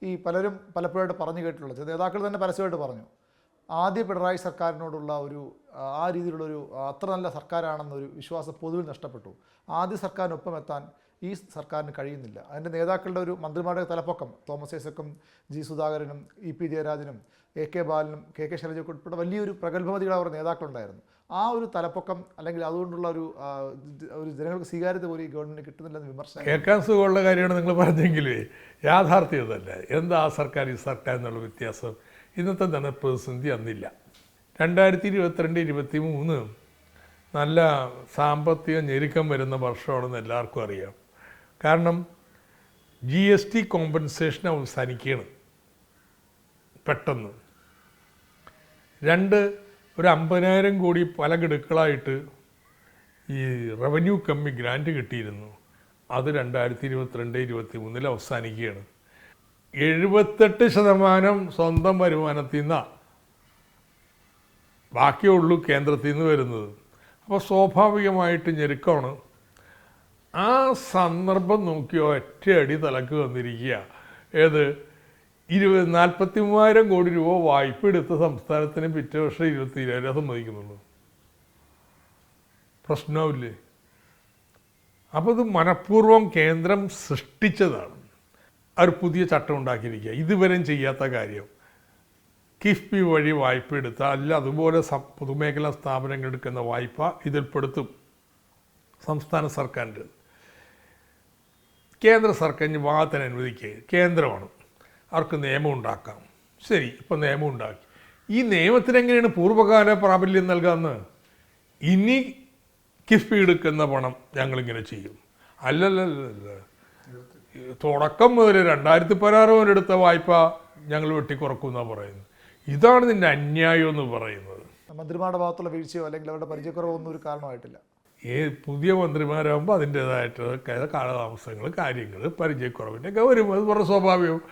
ഈ പലരും പലപ്പോഴായിട്ട് പറഞ്ഞു കേട്ടിട്ടുള്ളത്, ചില നേതാക്കൾ തന്നെ പരസ്യമായിട്ട് പറഞ്ഞു, ആദ്യ പിണറായി സർക്കാരിനോടുള്ള ഒരു ആ രീതിയിലുള്ളൊരു അത്ര നല്ല സർക്കാരാണെന്നൊരു വിശ്വാസം പൊതുവിൽ നഷ്ടപ്പെട്ടു. ആദ്യ സർക്കാരിനൊപ്പം എത്താൻ ഈ സർക്കാരിന് കഴിയുന്നില്ല. അതിൻ്റെ നേതാക്കളുടെ ഒരു മന്ത്രിമാരുടെ തലപ്പൊക്കം, തോമസ് ഐസക്കും ജി സുധാകരനും ഇ പി ജയരാജനും എ കെ ബാലനും കെ കെ ശൈലജയൊക്കെ ഉൾപ്പെടെ വലിയൊരു പ്രഗത്ഭമതികളായ അവരുടെ നേതാക്കളുണ്ടായിരുന്നു. ആ ഒരു തലപ്പൊക്കം അല്ലെങ്കിൽ അതുകൊണ്ടുള്ള ഒരു ജനങ്ങൾക്ക് സ്വീകാര്യത പോലും ഈ ഗവൺമെൻറ് കിട്ടുന്നില്ലെന്ന് വിമർശനം. കേൾക്കാൻ സുഖമുള്ള കാര്യമാണ് നിങ്ങൾ പറഞ്ഞെങ്കിലേ യാഥാർത്ഥ്യമല്ല. എന്താ ആ സർക്കാർ ഈ സർക്കാർ എന്നുള്ള വ്യത്യാസം? ഇന്നത്തെ ധനപ്രതിസന്ധി അന്നില്ല. 2022-23 നല്ല സാമ്പത്തിക ഞെരുക്കം വരുന്ന വർഷമാണെന്ന് എല്ലാവർക്കും അറിയാം. കാരണം GST കോമ്പൻസേഷൻ അവസാനിക്കുകയാണ് പെട്ടെന്ന്. ഒരു 50,000 കോടി പല ഗഡുക്കളായിട്ട് ഈ റവന്യൂ കമ്മി ഗ്രാൻറ്റ് കിട്ടിയിരുന്നു. അത് 2022-23 അവസാനിക്കുകയാണ്. 78% സ്വന്തം വരുമാനത്തിൽ നിന്നാണ്, ബാക്കിയുള്ളൂ കേന്ദ്രത്തിൽ നിന്ന് വരുന്നത്. അപ്പോൾ സ്വാഭാവികമായിട്ട് ഞെരുക്കമാണ്. ആ സന്ദർഭം നോക്കിയോ ഒറ്റയടി തലക്ക് വന്നിരിക്കുക. 43,000 കോടി രൂപ വായ്പ എടുത്ത സംസ്ഥാനത്തിന് പിറ്റേ വർഷം 24,000 സമ്മതിക്കുന്നുള്ളൂ. പ്രശ്നമില്ലേ? അപ്പോൾ ഇത് മനഃപൂർവ്വം കേന്ദ്രം സൃഷ്ടിച്ചതാണ്. ഒരു പുതിയ ചട്ടം ഉണ്ടാക്കിയിരിക്കുക, ഇതുവരെയും ചെയ്യാത്ത കാര്യം. കിഫ്ബി വഴി വായ്പ എടുത്താൽ അല്ല, അതുപോലെ പൊതുമേഖലാ സ്ഥാപനങ്ങൾ എടുക്കുന്ന വായ്പ ഇതിൽപ്പെടുത്തും സംസ്ഥാന സർക്കാരിൻ്റെ. കേന്ദ്ര സർക്കാരിന് ഭാഗത്തിന് അനുവദിക്കുക, കേന്ദ്രമാണ്, അവർക്ക് നിയമം ഉണ്ടാക്കാം. ശരി, ഇപ്പം നിയമം ഉണ്ടാക്കി. ഈ നിയമത്തിന് എങ്ങനെയാണ് പൂർവ്വകാല പ്രാബല്യം നൽകാമെന്ന്? ഇനി കിഫ്ബി എടുക്കുന്ന പണം ഞങ്ങളിങ്ങനെ ചെയ്യും. അല്ലല്ല, തുടക്കം മുതൽ 2016 മുതൽ എടുത്ത വായ്പ ഞങ്ങൾ വെട്ടിക്കുറക്കുമെന്നാണ് പറയുന്നത്. ഇതാണ് നിന്റെ അന്യായം എന്ന് പറയുന്നത്. മന്ത്രിമാരുടെ ഭാഗത്തുള്ള വീഴ്ചയോ അല്ലെങ്കിൽ അവരുടെ പരിചയക്കുറവോ ഒന്നും ഒരു കാരണമായിട്ടില്ല. പുതിയ മന്ത്രിമാരാകുമ്പോൾ അതിൻ്റേതായിട്ട് കാലതാമസങ്ങൾ, കാര്യങ്ങൾ, പരിചയക്കുറവിൻ്റെയൊക്കെ വരും. അത് വളരെ സ്വാഭാവികം.